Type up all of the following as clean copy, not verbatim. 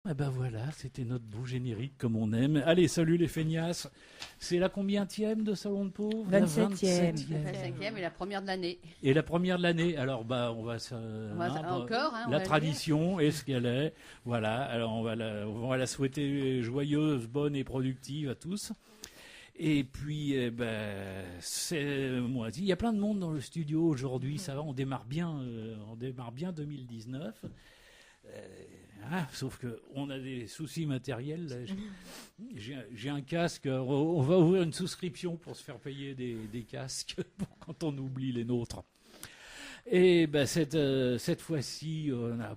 Eh ben voilà, c'était notre beau générique comme on aime. Allez, salut les feignasses. C'est la combienième de Salon de Pauvre? 27e. La 5e et la première de l'année. Et la première de l'année. Alors, on va Encore, hein, on la va tradition est ce qu'elle est. Voilà. Alors, on va la souhaiter joyeuse, bonne et productive à tous. Et puis, c'est moi. Il y a plein de monde dans le studio aujourd'hui. Ça va, on démarre bien 2019. Sauf qu'on a des soucis matériels. Là. J'ai un casque. On va ouvrir une souscription pour se faire payer des casques quand on oublie les nôtres. Et cette fois-ci,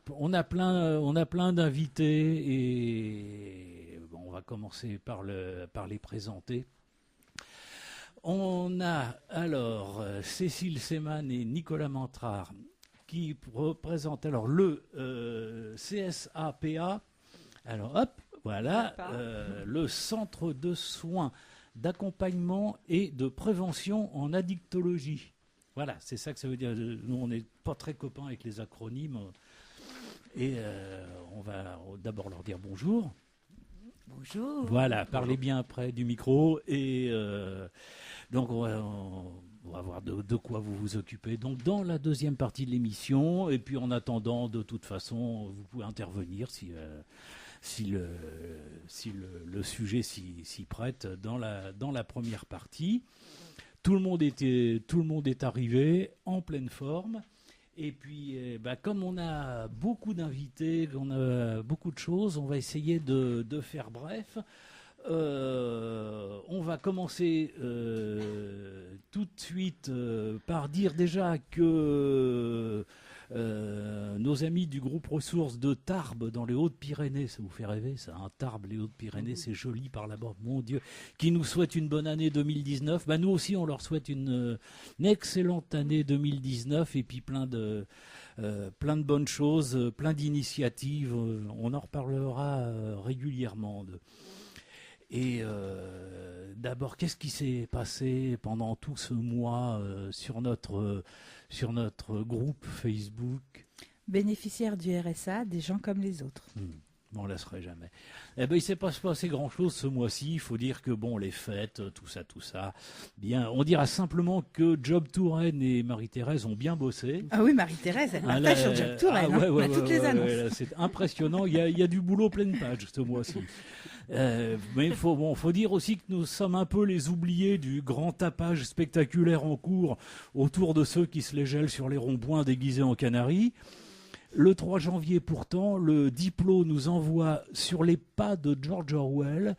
on a plein d'invités et on va commencer par les présenter. On a alors Cécile Seman et Nicolas Mantrard qui représente alors le CSAPA. Alors hop, voilà, le Centre de soins, d'accompagnement et de prévention en addictologie. Voilà, c'est ça que ça veut dire. Nous, on n'est pas très copains avec les acronymes. Et on va d'abord leur dire bonjour. Bonjour. Voilà, parlez bien près du micro. Et donc, on va voir de quoi vous vous occupez. Donc, dans la deuxième partie de l'émission, et puis en attendant, de toute façon, vous pouvez intervenir si le sujet s'y prête dans la première partie. Tout le monde est arrivé en pleine forme. Et puis, comme on a beaucoup d'invités, qu'on a beaucoup de choses, on va essayer de faire bref. On va commencer tout de suite par dire déjà que nos amis du groupe ressources de Tarbes dans les Hautes-Pyrénées, ça vous fait rêver ça, hein, Tarbes, les Hautes-Pyrénées, c'est joli par là-bas, mon Dieu, qui nous souhaite une bonne année 2019. Nous aussi, on leur souhaite une excellente année 2019 et puis plein de bonnes choses, plein d'initiatives. On en reparlera régulièrement. Et d'abord, qu'est-ce qui s'est passé pendant tout ce mois sur notre groupe Facebook? Bénéficiaires du RSA, des gens comme les autres. On ne laisserait jamais. Il ne s'est pas passé grand-chose ce mois-ci. Il faut dire que, les fêtes, tout ça. Bien, on dira simplement que Job Touraine et Marie-Thérèse ont bien bossé. Ah oui, Marie-Thérèse, elle partage sur Job Touraine. On a toutes les annonces. Là, c'est impressionnant. Il y a du boulot pleine page ce mois-ci. Mais il faut dire aussi que nous sommes un peu les oubliés du grand tapage spectaculaire en cours autour de ceux qui se les gèlent sur les ronds-points déguisés en canaris. Le 3 janvier, pourtant, le Diplo nous envoie sur les pas de George Orwell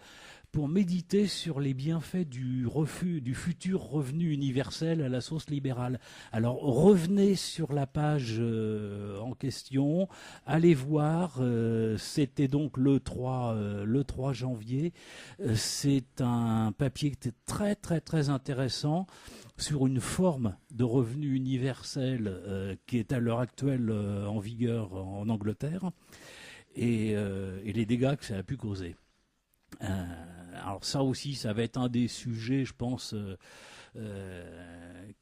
pour méditer sur les bienfaits du futur revenu universel à la sauce libérale. Alors, revenez sur la page en question, allez voir, c'était donc le 3 janvier. C'est un papier qui était très, très, très intéressant sur une forme de revenu universel qui est à l'heure actuelle en vigueur en Angleterre et les dégâts que ça a pu causer. Alors ça aussi, ça va être un des sujets, je pense,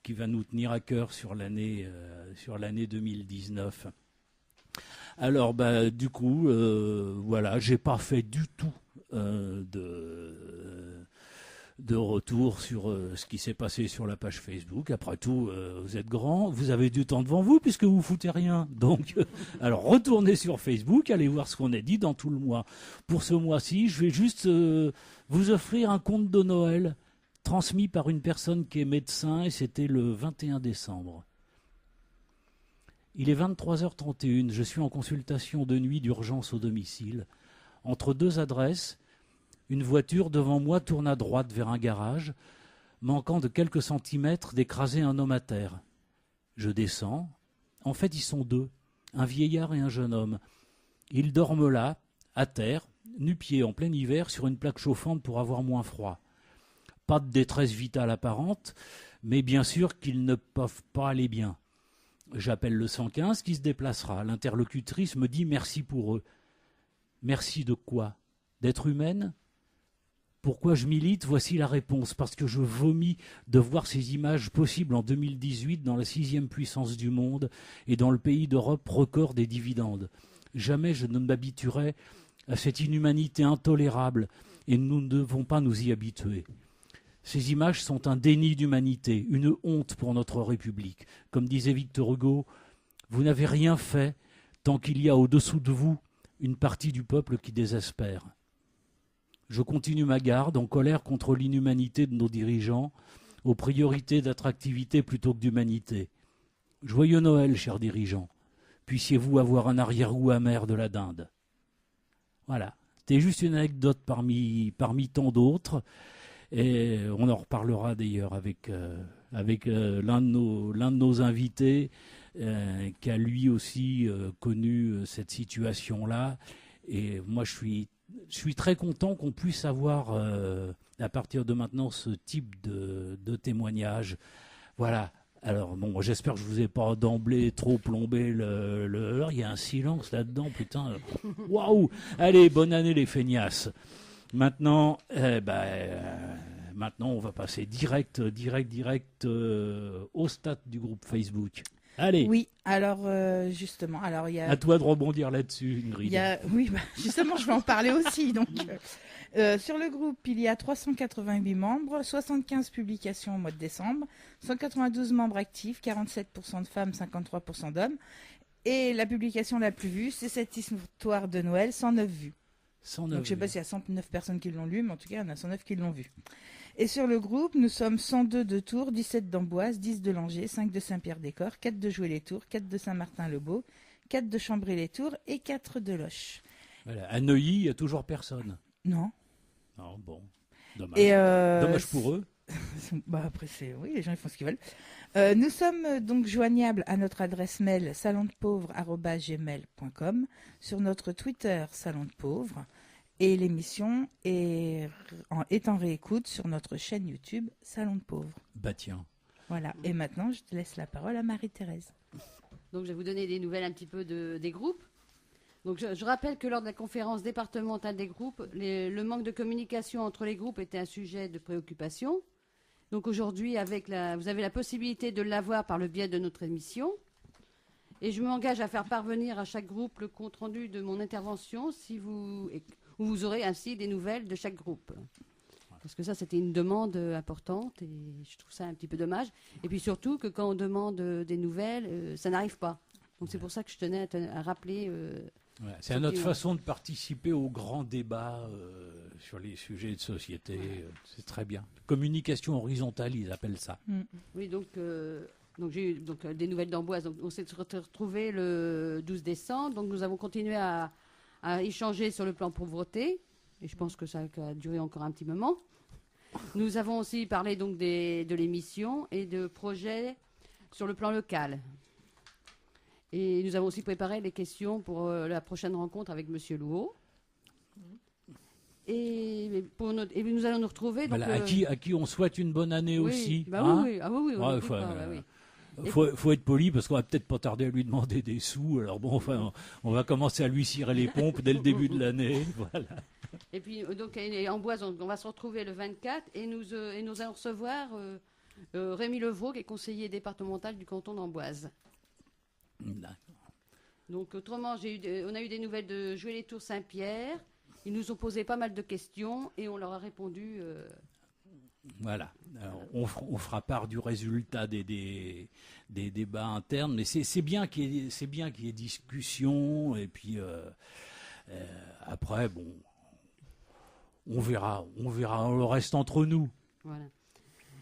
qui va nous tenir à cœur sur l'année 2019. Alors, du coup, voilà, j'ai pas fait du tout de retour sur ce qui s'est passé sur la page Facebook. Après tout, vous êtes grands, vous avez du temps devant vous puisque vous foutez rien. Donc, alors retournez sur Facebook, allez voir ce qu'on a dit dans tout le mois. Pour ce mois-ci, je vais juste vous offrir un conte de Noël transmis par une personne qui est médecin et c'était le 21 décembre. Il est 23h31, je suis en consultation de nuit d'urgence au domicile. Entre deux adresses, une voiture devant moi tourne à droite vers un garage, manquant de quelques centimètres d'écraser un homme à terre. Je descends. En fait, ils sont deux, un vieillard et un jeune homme. Ils dorment là, à terre, nu-pieds en plein hiver, sur une plaque chauffante pour avoir moins froid. Pas de détresse vitale apparente, mais bien sûr qu'ils ne peuvent pas aller bien. J'appelle le 115 qui se déplacera. L'interlocutrice me dit merci pour eux. Merci de quoi? D'être humaine? Pourquoi je milite? Voici la réponse. Parce que je vomis de voir ces images possibles en 2018 dans la 6e puissance du monde et dans le pays d'Europe record des dividendes. Jamais je ne m'habituerai à cette inhumanité intolérable, et nous ne devons pas nous y habituer. Ces images sont un déni d'humanité, une honte pour notre République. Comme disait Victor Hugo, vous n'avez rien fait tant qu'il y a au-dessous de vous une partie du peuple qui désespère. Je continue ma garde en colère contre l'inhumanité de nos dirigeants, aux priorités d'attractivité plutôt que d'humanité. Joyeux Noël, chers dirigeants. Puissiez-vous avoir un arrière-goût amer de la dinde. Voilà. C'était juste une anecdote parmi tant d'autres. Et on en reparlera d'ailleurs avec l'un de nos invités qui a lui aussi connu cette situation-là. Et moi, je suis très content qu'on puisse avoir, à partir de maintenant, ce type de témoignage. Voilà. Alors, bon, j'espère que je vous ai pas d'emblée trop plombé le... Il y a un silence là-dedans, putain. Waouh! Allez, bonne année les feignasses. Maintenant, maintenant, on va passer direct au stade du groupe Facebook. Allez. Oui, alors justement, alors il y a. À toi de rebondir là-dessus, Ingrid. Oui, justement, je vais en parler aussi. Donc, sur le groupe, il y a 388 membres, 75 publications au mois de décembre, 192 membres actifs, 47% de femmes, 53% d'hommes. Et la publication la plus vue, c'est cette histoire de Noël, 109 vues. 109 Donc, je ne sais pas s'il y a 109 personnes qui l'ont lu, mais en tout cas, il y en a 109 qui l'ont vu. Et sur le groupe, nous sommes 102 de Tours, 17 d'Amboise, 10 de Langeais, 5 de Saint-Pierre-des-Corps, 4 de Joué-les-Tours, 4 de Saint-Martin-le-Beau, 4 de Chambray-les-Tours et 4 de Loches. Voilà. À Neuilly, il n'y a toujours personne. Non. Non, bon. Dommage. Dommage pour eux. Après, oui, les gens ils font ce qu'ils veulent. Nous sommes donc joignables à notre adresse mail salondepauvre@gmail.com, sur notre Twitter Salon de Pauvre, et l'émission est en réécoute sur notre chaîne YouTube Salon de Pauvre. Bah tiens. Voilà. Et maintenant, je te laisse la parole à Marie-Thérèse. Donc, je vais vous donner des nouvelles un petit peu des groupes. Donc, je rappelle que lors de la conférence départementale des groupes, le manque de communication entre les groupes était un sujet de préoccupation. Donc, aujourd'hui, vous avez la possibilité de l'avoir par le biais de notre émission. Et je m'engage à faire parvenir à chaque groupe le compte-rendu de mon intervention où vous aurez ainsi des nouvelles de chaque groupe. Parce que ça, c'était une demande importante et je trouve ça un petit peu dommage. Et puis surtout que quand on demande des nouvelles, ça n'arrive pas. Donc c'est pour ça que je tenais à rappeler... c'est notre façon de participer au grand débat sur les sujets de société. C'est très bien. Communication horizontale, ils appellent ça. Oui, donc j'ai eu des nouvelles d'Amboise. Donc on s'est retrouvés le 12 décembre. Donc nous avons continué à échanger sur le plan pauvreté. Et je pense que ça a duré encore un petit moment. Nous avons aussi parlé donc de l'émission et de projets sur le plan local. Et nous avons aussi préparé les questions pour la prochaine rencontre avec M. Louot. Et nous allons nous retrouver. Donc, voilà, à qui on souhaite une bonne année aussi. Bah oui. Faut être poli parce qu'on va peut-être pas tarder à lui demander des sous. Alors bon, enfin, on va commencer à lui cirer les pompes dès le début de l'année. Voilà. Et puis, donc, en Boise, on va se retrouver le 24 et nous allons recevoir Rémi Levaux, qui est conseiller départemental du canton d'Amboise. D'accord. Donc, autrement, on a eu des nouvelles de Joué-les-Tours Saint-Pierre. Ils nous ont posé pas mal de questions et on leur a répondu. Voilà. Alors, on fera part du résultat des débats internes, mais c'est bien qu'il y ait discussion et puis après, bon. On verra, le reste entre nous. Voilà.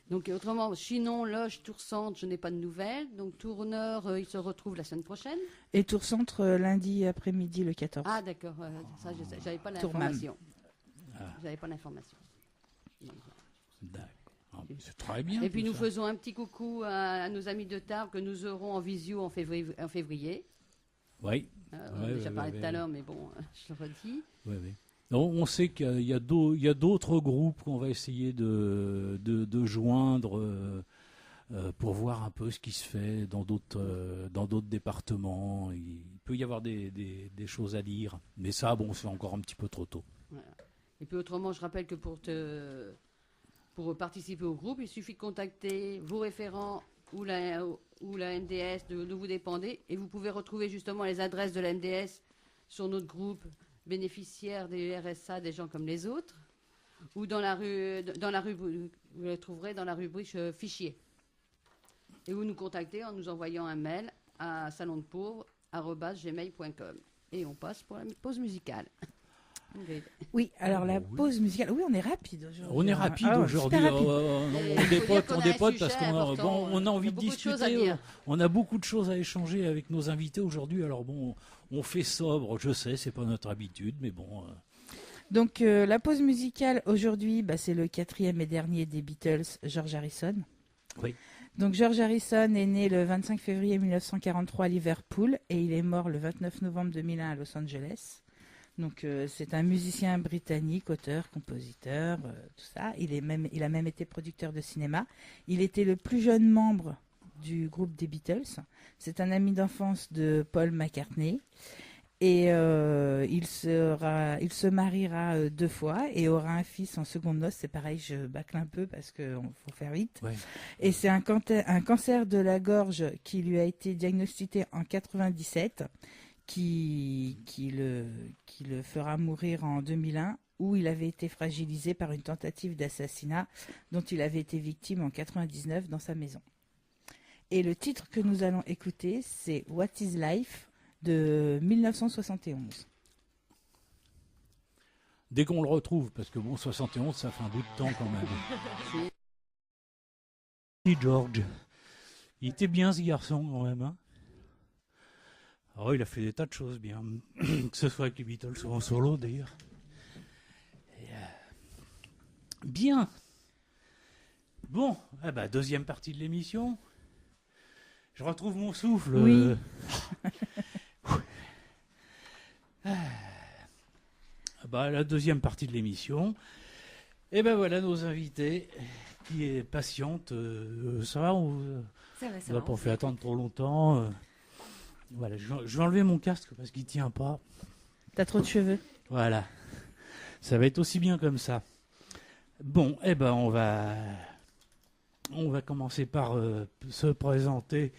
Donc, autrement, Chinon, Loches, Tours-Centre, je n'ai pas de nouvelles. Donc, Tours-Nord, ils se retrouvent la semaine prochaine. Et Tours-Centre, lundi après-midi, le 14. Ah, d'accord. Ça, j'avais pas l'information. J'avais pas l'information. D'accord. C'est très bien. Et puis, nous faisons un petit coucou à nos amis de Tarbes que nous aurons en visio en février. Oui. On a déjà parlé tout à l'heure, mais bon, je le redis. Oui. On sait qu'il y a d'autres groupes qu'on va essayer de joindre pour voir un peu ce qui se fait dans d'autres départements. Il peut y avoir des choses à dire, mais ça, bon, c'est encore un petit peu trop tôt. Voilà. Et puis autrement, je rappelle que pour participer au groupe, il suffit de contacter vos référents ou la MDS de vous dépendez, et vous pouvez retrouver justement les adresses de la MDS sur notre groupe bénéficiaires des RSA des gens comme les autres, ou dans la rubrique, vous le trouverez dans la rubrique fichier. Et vous nous contactez en nous envoyant un mail à salondepauvre@gmail.com. Et on passe pour la pause musicale. Oui, alors la pause musicale. Oui, on est rapide aujourd'hui. On est rapide aujourd'hui. super rapide. On dépote parce qu'on a envie de discuter. On a beaucoup de choses à échanger avec nos invités aujourd'hui. Alors bon, on fait sobre, je sais, c'est pas notre habitude, mais bon. Donc la pause musicale aujourd'hui, c'est le 4e et dernier des Beatles, George Harrison. Oui. Donc George Harrison est né le 25 février 1943 à Liverpool et il est mort le 29 novembre 2001 à Los Angeles. Donc c'est un musicien britannique, auteur, compositeur, tout ça. Il a même été producteur de cinéma. Il était le plus jeune membre du groupe des Beatles. C'est un ami d'enfance de Paul McCartney. Et il se mariera 2 fois et aura un fils en seconde noces. C'est pareil, je bâcle un peu parce qu'il faut faire vite. Ouais. Et c'est un cancer de la gorge qui lui a été diagnostiqué en 97. Qui le fera mourir en 2001, où il avait été fragilisé par une tentative d'assassinat dont il avait été victime en 99 dans sa maison. Et le titre que nous allons écouter, c'est What is Life de 1971. Dès qu'on le retrouve, parce que bon, 71, ça fait un bout de temps quand même. Et George, il était bien ce garçon quand même, hein. Alors, il a fait des tas de choses bien, que ce soit avec les Beatles ou en solo d'ailleurs. Bien. Bon, deuxième partie de l'émission. Je retrouve mon souffle. Oui. La deuxième partie de l'émission. Et voilà nos invités qui est patiente. Ça va, ça va pas faire attendre trop longtemps. Voilà, je vais enlever mon casque parce qu'il tient pas. T'as trop de cheveux. Voilà. Ça va être aussi bien comme ça. Bon, on va commencer par se présenter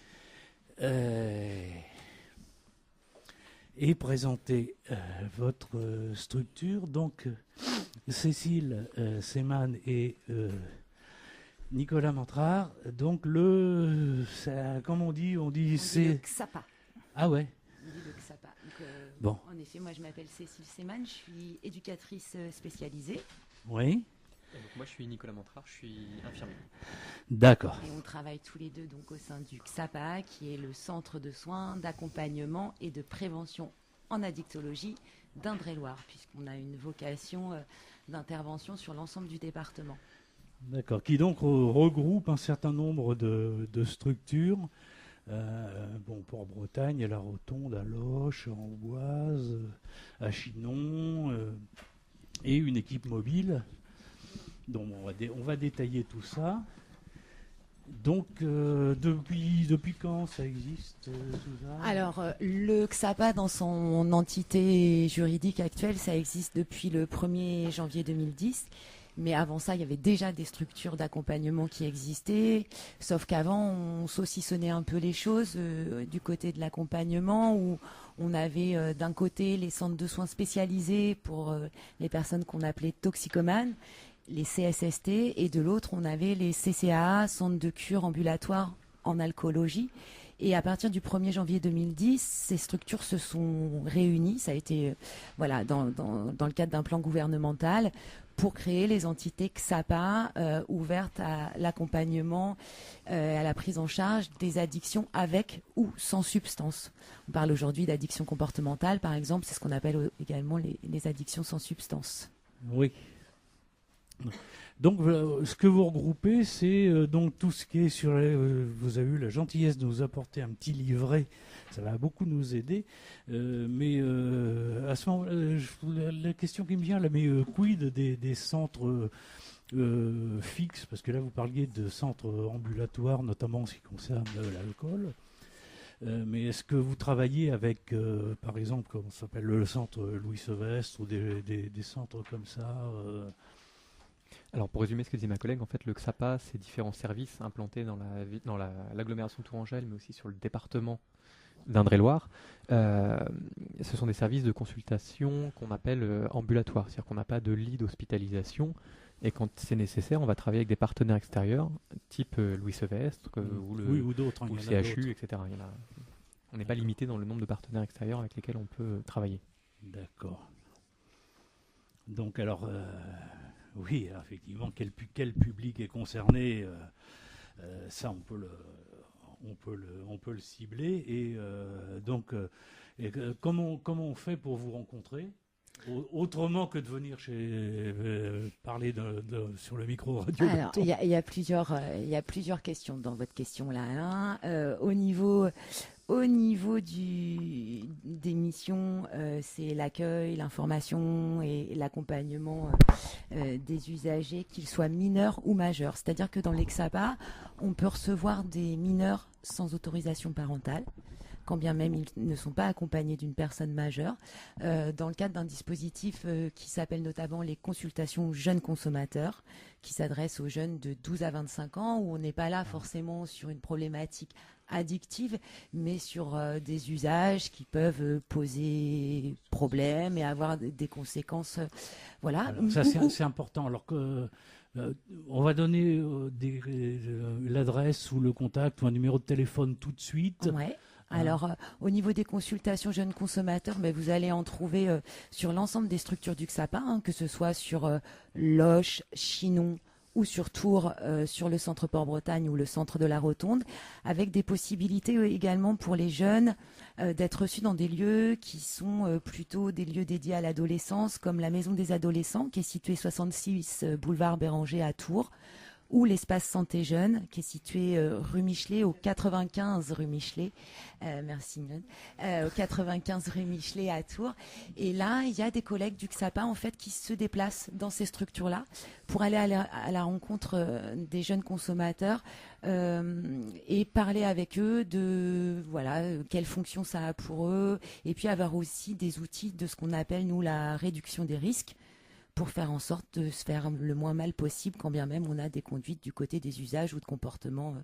et présenter votre structure. Donc, Cécile Seman et Nicolas Mantrard. Donc, comme on dit c'est... Le XAPA. Ah ouais. On dit le XAPA. Donc, bon. En effet, moi je m'appelle Cécile Seman, je suis éducatrice spécialisée. Oui. Donc moi je suis Nicolas Mantrard, je suis infirmier. D'accord. Et on travaille tous les deux donc au sein du XAPA, qui est le centre de soins, d'accompagnement et de prévention en addictologie d'Indre-et-Loire, puisqu'on a une vocation d'intervention sur l'ensemble du département. D'accord. Qui donc regroupe un certain nombre de structures. Pour Bretagne, à La Rotonde, à Loches, à Amboise, à Chinon, et une équipe mobile. Donc on va détailler tout ça. Donc depuis quand ça existe tout ça ? Alors le XAPA dans son entité juridique actuelle, ça existe depuis le 1er janvier 2010. Mais avant ça, il y avait déjà des structures d'accompagnement qui existaient, sauf qu'avant, on saucissonnait un peu les choses du côté de l'accompagnement, où on avait d'un côté les centres de soins spécialisés pour les personnes qu'on appelait toxicomanes, les CSST, et de l'autre, on avait les CCAA, centres de cure ambulatoires en alcoolologie. Et à partir du 1er janvier 2010, ces structures se sont réunies, ça a été dans le cadre d'un plan gouvernemental, pour créer les entités XAPA ouvertes à l'accompagnement, à la prise en charge des addictions avec ou sans substance. On parle aujourd'hui d'addiction comportementale, par exemple, c'est ce qu'on appelle également les addictions sans substance. Oui. Donc, ce que vous regroupez, c'est donc tout ce qui est sur... vous avez eu la gentillesse de nous apporter un petit livret. Ça va beaucoup nous aider. Mais à ce moment, la question qui me vient, là, mais quid des centres fixes ? Parce que là, vous parliez de centres ambulatoires, notamment en ce qui concerne l'alcool. Mais est-ce que vous travaillez avec, par exemple, comment ça s'appelle, le centre Louis Sevestre ou des centres comme ça Alors pour résumer ce que disait ma collègue, en fait le XAPA, c'est différents services implantés dans l'agglomération Tourangelle, mais aussi sur le département d'Indre-et-Loire, ce sont des services de consultation qu'on appelle ambulatoires, c'est-à-dire qu'on n'a pas de lit d'hospitalisation. Et quand c'est nécessaire, on va travailler avec des partenaires extérieurs, type Louis Sevestre ou d'autres, ou il le y en a CHU, d'autres. etc. On n'est pas limité dans le nombre de partenaires extérieurs avec lesquels on peut travailler. D'accord. Donc alors, oui, effectivement, quel public est concerné, ça on peut le cibler. Et comment on fait pour vous rencontrer autrement que de venir parler sur le micro radio? Alors, il y a plusieurs questions dans votre question là, Alain. Au niveau des missions, c'est l'accueil, l'information et l'accompagnement des usagers, qu'ils soient mineurs ou majeurs. C'est-à-dire que dans l'Exapa, on peut recevoir des mineurs sans autorisation parentale, quand bien même ils ne sont pas accompagnés d'une personne majeure, dans le cadre d'un dispositif qui s'appelle notamment les consultations jeunes consommateurs, qui s'adresse aux jeunes de 12 à 25 ans, où on n'est pas là forcément sur une problématique addictive, mais sur des usages qui peuvent poser problème et avoir des conséquences. Voilà. Alors, ça, c'est important. Alors que on va donner l'adresse ou le contact ou un numéro de téléphone tout de suite. Ouais. Alors, au niveau des consultations jeunes consommateurs, vous allez en trouver sur l'ensemble des structures du XAPA, que ce soit sur Loches, Chinon ou sur Tours, sur le centre Port-Bretagne ou le centre de la Rotonde, avec des possibilités également pour les jeunes d'être reçus dans des lieux qui sont plutôt des lieux dédiés à l'adolescence, comme la Maison des Adolescents, qui est située 66 boulevard Béranger à Tours, ou l'espace Santé Jeune, qui est situé rue Michelet, au 95 rue Michelet. Merci, Mignonne. Au 95 rue Michelet à Tours. Et là, il y a des collègues du XAPA, en fait, qui se déplacent dans ces structures-là pour aller à la rencontre des jeunes consommateurs et parler avec eux de quelle fonction ça a pour eux, et puis avoir aussi des outils de ce qu'on appelle, nous, la réduction des risques, pour faire en sorte de se faire le moins mal possible, quand bien même on a des conduites du côté des usages ou de comportements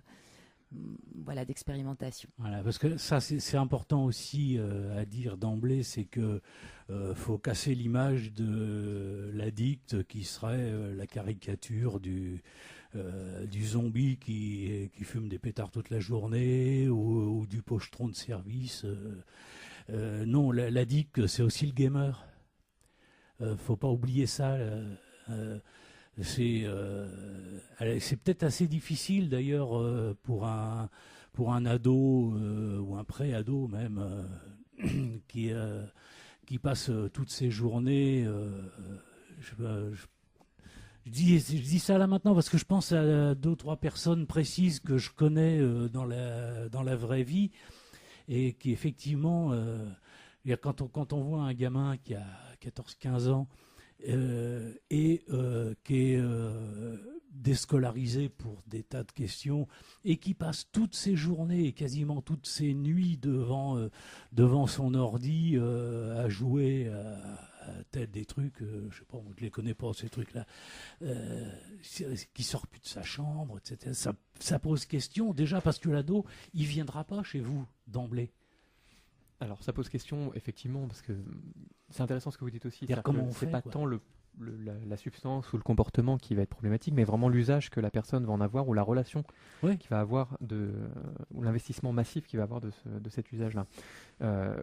d'expérimentation. Voilà, parce que ça, c'est important aussi à dire d'emblée, c'est que faut casser l'image de l'addict qui serait la caricature du zombie qui fume des pétards toute la journée ou du pochetron de service. Non, l'addict, c'est aussi le gamer. Faut pas oublier ça. C'est peut-être assez difficile d'ailleurs pour un ado ou un pré-ado même qui passe toutes ses journées. Je dis ça là maintenant parce que je pense à 2 ou 3 personnes précises que je connais dans la vraie vie et qui effectivement, quand on voit un gamin qui a 14-15 ans et qui est déscolarisé pour des tas de questions et qui passe toutes ses journées et quasiment toutes ses nuits devant son ordi à jouer à des trucs, je sais pas, on ne les connaît pas ces trucs-là, qui sort plus de sa chambre, etc. Ça pose question déjà parce que l'ado, il viendra pas chez vous d'emblée. Alors ça pose question effectivement parce que c'est intéressant ce que vous dites aussi. Comment on fait, fait, pas quoi. tant la substance ou le comportement qui va être problématique, mais vraiment l'usage que la personne va en avoir ou la relation qu'il va avoir ou l'investissement massif qu'il va avoir de cet usage-là.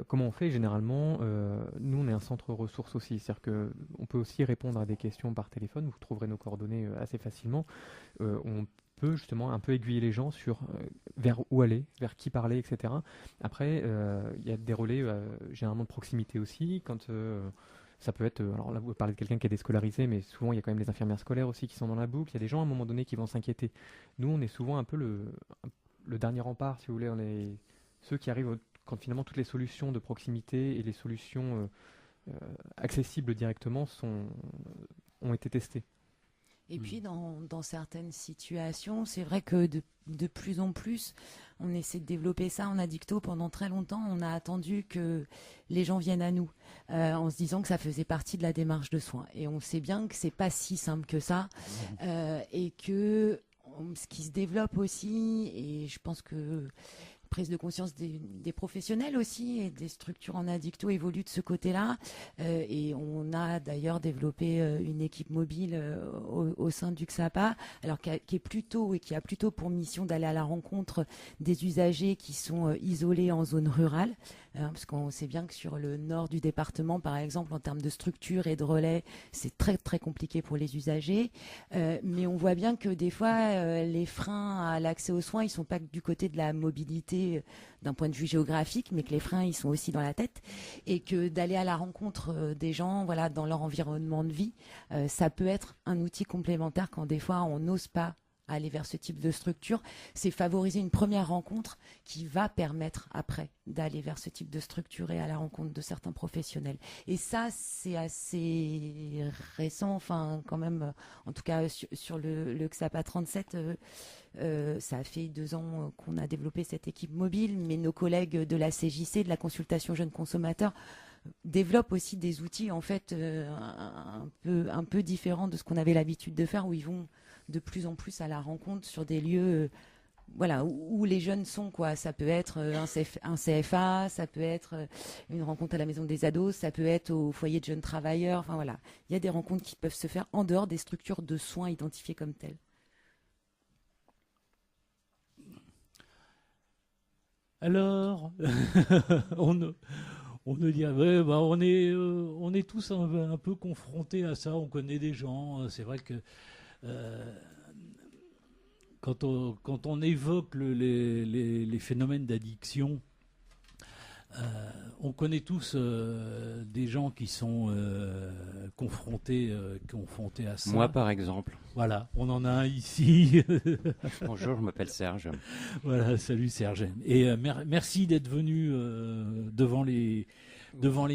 Comment on fait généralement nous on est un centre ressources aussi, c'est-à-dire que on peut aussi répondre à des questions par téléphone. Vous trouverez nos coordonnées assez facilement. On peut justement un peu aiguiller les gens sur vers où aller, vers qui parler, etc. Après, il y a des relais généralement de proximité aussi, quand ça peut être, alors là vous parlez de quelqu'un qui est déscolarisé, mais souvent il y a quand même les infirmières scolaires aussi qui sont dans la boucle, il y a des gens à un moment donné qui vont s'inquiéter. Nous on est souvent un peu le dernier rempart, si vous voulez, on est ceux qui arrivent quand finalement toutes les solutions de proximité et les solutions accessibles directement ont été testées. Et puis dans certaines situations, c'est vrai que de plus en plus, on essaie de développer ça en addicto. Pendant très longtemps, on a attendu que les gens viennent à nous, en se disant que ça faisait partie de la démarche de soins. Et on sait bien que c'est pas si simple que ça, et que ce qui se développe aussi, et je pense que prise de conscience des professionnels aussi, et des structures en addicto évoluent de ce côté-là. Et on a d'ailleurs développé une équipe mobile au sein du XAPA, alors qui a plutôt pour mission d'aller à la rencontre des usagers qui sont isolés en zone rurale, parce qu'on sait bien que sur le nord du département, par exemple, en termes de structure et de relais, c'est très très compliqué pour les usagers. Mais on voit bien que des fois, les freins à l'accès aux soins, ils sont pas que du côté de la mobilité d'un point de vue géographique, mais que les freins, ils sont aussi dans la tête, et que d'aller à la rencontre des gens, voilà, dans leur environnement de vie, ça peut être un outil complémentaire quand des fois on n'ose pas aller vers ce type de structure. C'est favoriser une première rencontre qui va permettre après d'aller vers ce type de structure et à la rencontre de certains professionnels. Et ça, c'est assez récent, enfin quand même, en tout cas sur le XAPA 37, ça fait 2 ans qu'on a développé cette équipe mobile, mais nos collègues de la CJC, de la consultation jeunes consommateurs, développent aussi des outils en fait un peu différents de ce qu'on avait l'habitude de faire, où ils vont de plus en plus à la rencontre sur des lieux voilà, où les jeunes sont, quoi. Ça peut être un CFA, ça peut être une rencontre à la maison des ados, ça peut être au foyer de jeunes travailleurs. Enfin voilà, il y a des rencontres qui peuvent se faire en dehors des structures de soins identifiées comme telles. Alors, on nous dit, ouais, bah, on est tous un peu confrontés à ça, on connaît des gens, c'est vrai que quand on évoque les phénomènes d'addiction, on connaît tous des gens qui sont confrontés à ça. Moi, par exemple. Voilà, on en a un ici. Bonjour, je m'appelle Serge. Voilà, salut Serge. Et merci d'être venu devant les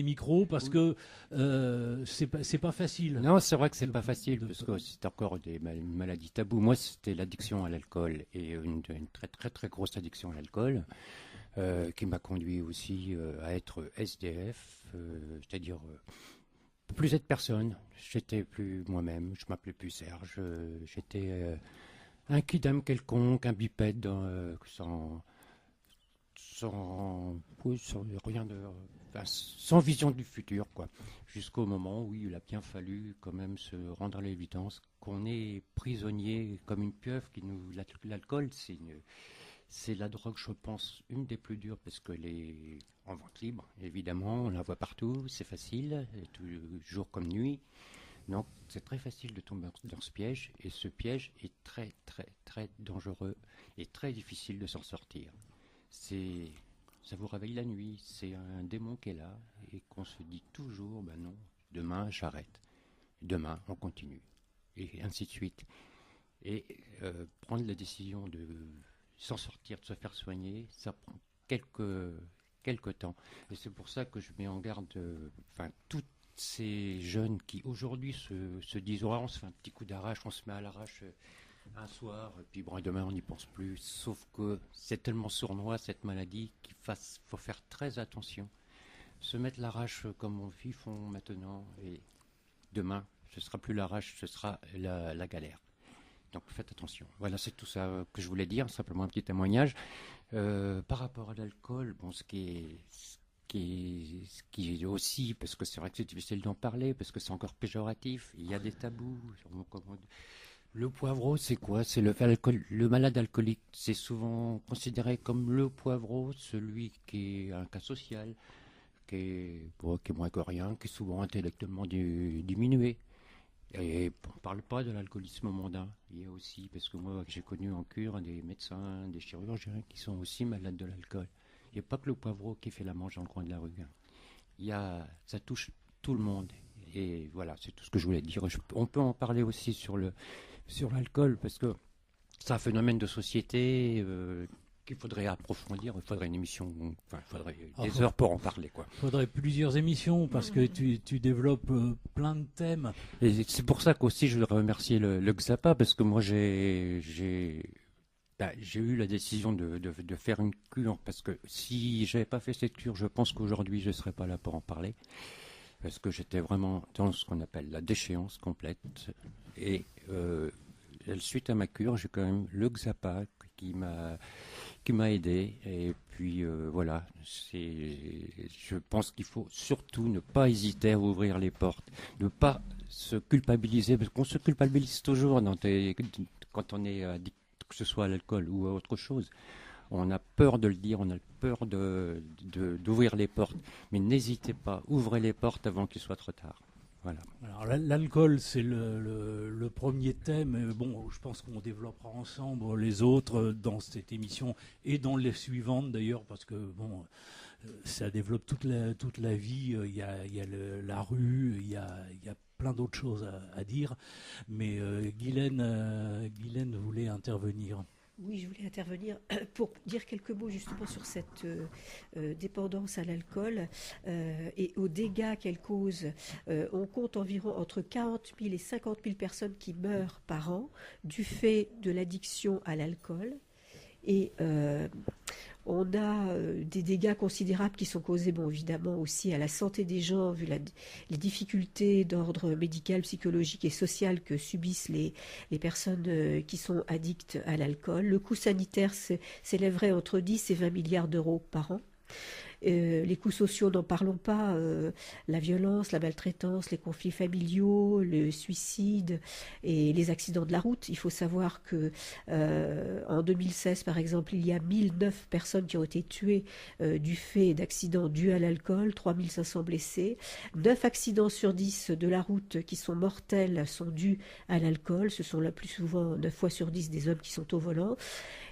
micros, parce que c'est pas facile. Non, c'est vrai que c'est pas facile, parce que c'est encore une maladie taboue. Moi, c'était l'addiction à l'alcool, et une très très très grosse addiction à l'alcool, qui m'a conduit aussi à être SDF, c'est-à-dire plus être personne. J'étais plus moi-même, je m'appelais plus Serge, j'étais un kidam quelconque, un bipède, sans vision du futur, quoi. Jusqu'au moment où il a bien fallu quand même se rendre à l'évidence qu'on est prisonnier comme une pieuvre. L'alcool, c'est la drogue, je pense, une des plus dures, parce qu'elle est en vente libre, évidemment, on la voit partout, c'est facile, tout, jour comme nuit. Donc c'est très facile de tomber dans ce piège, et ce piège est très très très dangereux et très difficile de s'en sortir. Ça vous réveille la nuit, c'est un démon qui est là, et qu'on se dit toujours, ben non, demain j'arrête, demain on continue, et ainsi de suite. Et prendre la décision de s'en sortir, de se faire soigner, ça prend quelques temps. Et c'est pour ça que je mets en garde tous ces jeunes qui aujourd'hui se disent, oh, on se fait un petit coup d'arrache, on se met à l'arrache un soir, et puis bon, demain on n'y pense plus. Sauf que c'est tellement sournois cette maladie qu'il faut faire très attention. Se mettre l'arrache comme mon fils font maintenant, et demain ce sera plus l'arrache, ce sera la galère. Donc faites attention. Voilà, c'est tout ça que je voulais dire, simplement un petit témoignage. Par rapport à l'alcool, bon, ce qui est aussi, parce que c'est vrai que c'est difficile d'en parler, parce que c'est encore péjoratif, il y a des tabous. Le poivreau, c'est quoi? C'est le malade alcoolique. C'est souvent considéré comme le poivreau, celui qui est un cas social, qui est moins que rien, qui est souvent intellectuellement diminué. Et on ne parle pas de l'alcoolisme mondain. Il y a aussi, parce que moi j'ai connu en cure des médecins, des chirurgiens qui sont aussi malades de l'alcool. Il n'y a pas que le poivreau qui fait la manche dans le coin de la rue. Ça touche tout le monde. Et voilà, c'est tout ce que je voulais dire. On peut en parler aussi sur l'alcool, parce que c'est un phénomène de société qu'il faudrait approfondir. Il faudrait une émission, il faudrait des heures pour en parler, quoi. Il faudrait plusieurs émissions, parce que tu développes plein de thèmes. Et c'est pour ça qu'aussi je voudrais remercier le XAPA, parce que moi j'ai eu la décision de faire une cure, parce que si j'avais pas fait cette cure, je pense qu'aujourd'hui je serais pas là pour en parler, parce que j'étais vraiment dans ce qu'on appelle la déchéance complète. Et suite à ma cure, j'ai quand même le XAPA qui m'a aidé. Et puis voilà, je pense qu'il faut surtout ne pas hésiter à ouvrir les portes, ne pas se culpabiliser, parce qu'on se culpabilise toujours quand on est addict, que ce soit à l'alcool ou à autre chose. On a peur de le dire, on a peur d'ouvrir les portes. Mais n'hésitez pas, ouvrez les portes avant qu'il soit trop tard. Voilà. Alors l'alcool, c'est le premier thème. Bon, je pense qu'on développera ensemble les autres dans cette émission et dans les suivantes d'ailleurs, parce que bon, ça développe toute la vie. Il y a la rue, il y a plein d'autres choses à dire. Mais Guylaine voulait intervenir. Oui, je voulais intervenir pour dire quelques mots justement sur cette dépendance à l'alcool et aux dégâts qu'elle cause. On compte environ entre 40 000 et 50 000 personnes qui meurent par an du fait de l'addiction à l'alcool. Et on a des dégâts considérables qui sont causés, bon, évidemment, aussi à la santé des gens, vu les difficultés d'ordre médical, psychologique et social que subissent les personnes qui sont addictes à l'alcool. Le coût sanitaire s'élèverait entre 10 et 20 milliards d'euros par an. Les coûts sociaux, n'en parlons pas, la violence, la maltraitance, les conflits familiaux, le suicide et les accidents de la route. Il faut savoir que en 2016, par exemple, il y a 1009 personnes qui ont été tuées du fait d'accidents dus à l'alcool, 3500 blessés. 9 accidents sur 10 de la route qui sont mortels sont dus à l'alcool. Ce sont la plus souvent 9 fois sur 10 des hommes qui sont au volant.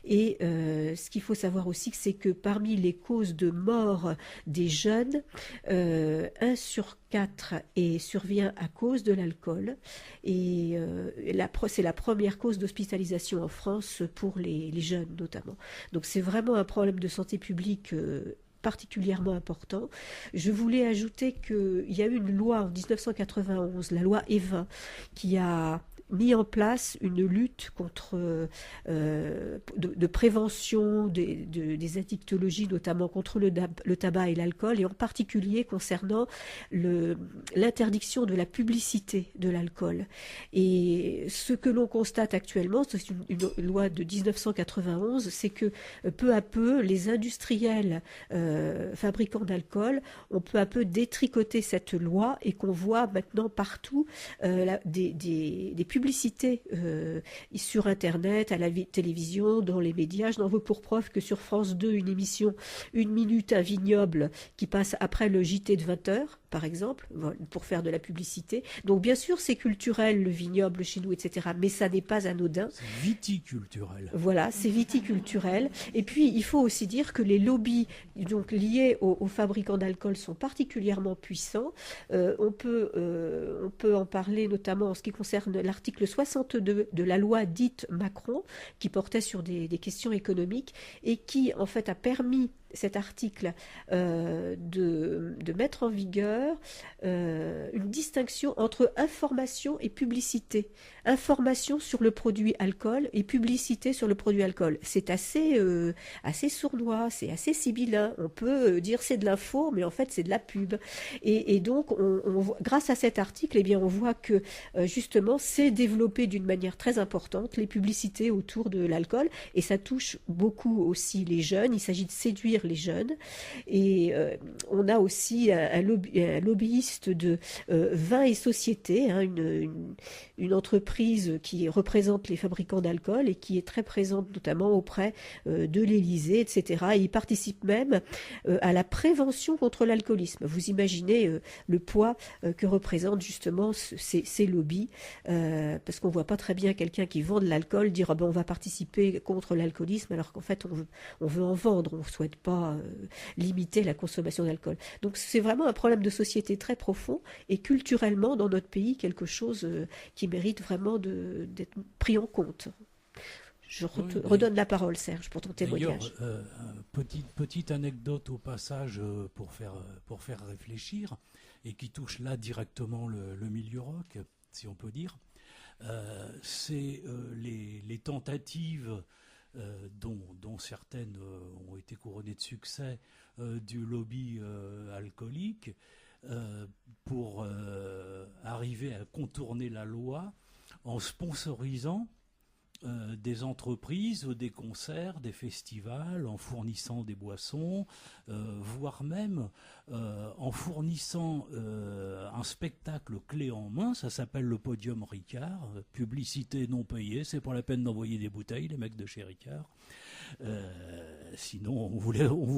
Et ce qu'il faut savoir aussi, c'est que parmi les causes de mort des jeunes, 1 sur 4 survient à cause de l'alcool. Et c'est la première cause d'hospitalisation en France pour les jeunes notamment. Donc c'est vraiment un problème de santé publique particulièrement important. Je voulais ajouter qu'il y a eu une loi en 1991, la loi Evin, qui a mis en place une lutte contre de prévention des addictologies, notamment contre le tabac et l'alcool, et en particulier concernant l'interdiction de la publicité de l'alcool. Et ce que l'on constate actuellement, c'est une loi de 1991, c'est que peu à peu, les industriels fabricants d'alcool ont peu à peu détricoté cette loi et qu'on voit maintenant partout des publicités sur Internet, à la télévision, dans les médias. Je n'en veux pour preuve que sur France 2, une émission 1 minute, un vignoble qui passe après le JT de 20h, par exemple, pour faire de la publicité. Donc bien sûr, c'est culturel, le vignoble chez nous, etc. Mais ça n'est pas anodin. C'est viticulturel. Voilà, c'est viticulturel. Et puis, il faut aussi dire que les lobbies donc, liés aux fabricants d'alcool sont particulièrement puissants. On peut en parler notamment en ce qui concerne l'article 62 de la loi dite Macron, qui portait sur des questions économiques et qui, en fait, a permis cet article de mettre en vigueur une distinction entre information et publicité. Information sur le produit alcool et publicité sur le produit alcool. C'est assez sournois, c'est assez sibyllin. On peut dire c'est de l'info, mais en fait c'est de la pub. Et donc, grâce à cet article, eh bien, on voit que justement c'est développé d'une manière très importante, les publicités autour de l'alcool, et ça touche beaucoup aussi les jeunes. Il s'agit de séduire les jeunes. Et on a aussi un lobbyiste de Vin et Société, hein, une entreprise qui représente les fabricants d'alcool et qui est très présente notamment auprès de l'Élysée, etc. Et il participe même à la prévention contre l'alcoolisme. Vous imaginez le poids que représentent justement ces lobbies, parce qu'on ne voit pas très bien quelqu'un qui vend de l'alcool dire on va participer contre l'alcoolisme, alors qu'en fait on veut en vendre, on ne souhaite pas limiter la consommation d'alcool. Donc c'est vraiment un problème de société très profond et culturellement dans notre pays quelque chose qui mérite vraiment d'être pris en compte. Je redonne la parole, Serge, pour ton témoignage. Petite anecdote au passage pour faire réfléchir et qui touche là directement le milieu rock, si on peut dire. C'est les tentatives dont certaines ont été couronnées de succès du lobby alcoolique pour arriver à contourner la loi en sponsorisant des entreprises, des concerts, des festivals, en fournissant des boissons, voire même en fournissant un spectacle clé en main. Ça s'appelle le Podium Ricard, publicité non payée, c'est pas la peine d'envoyer des bouteilles, les mecs de chez Ricard. Sinon, on vous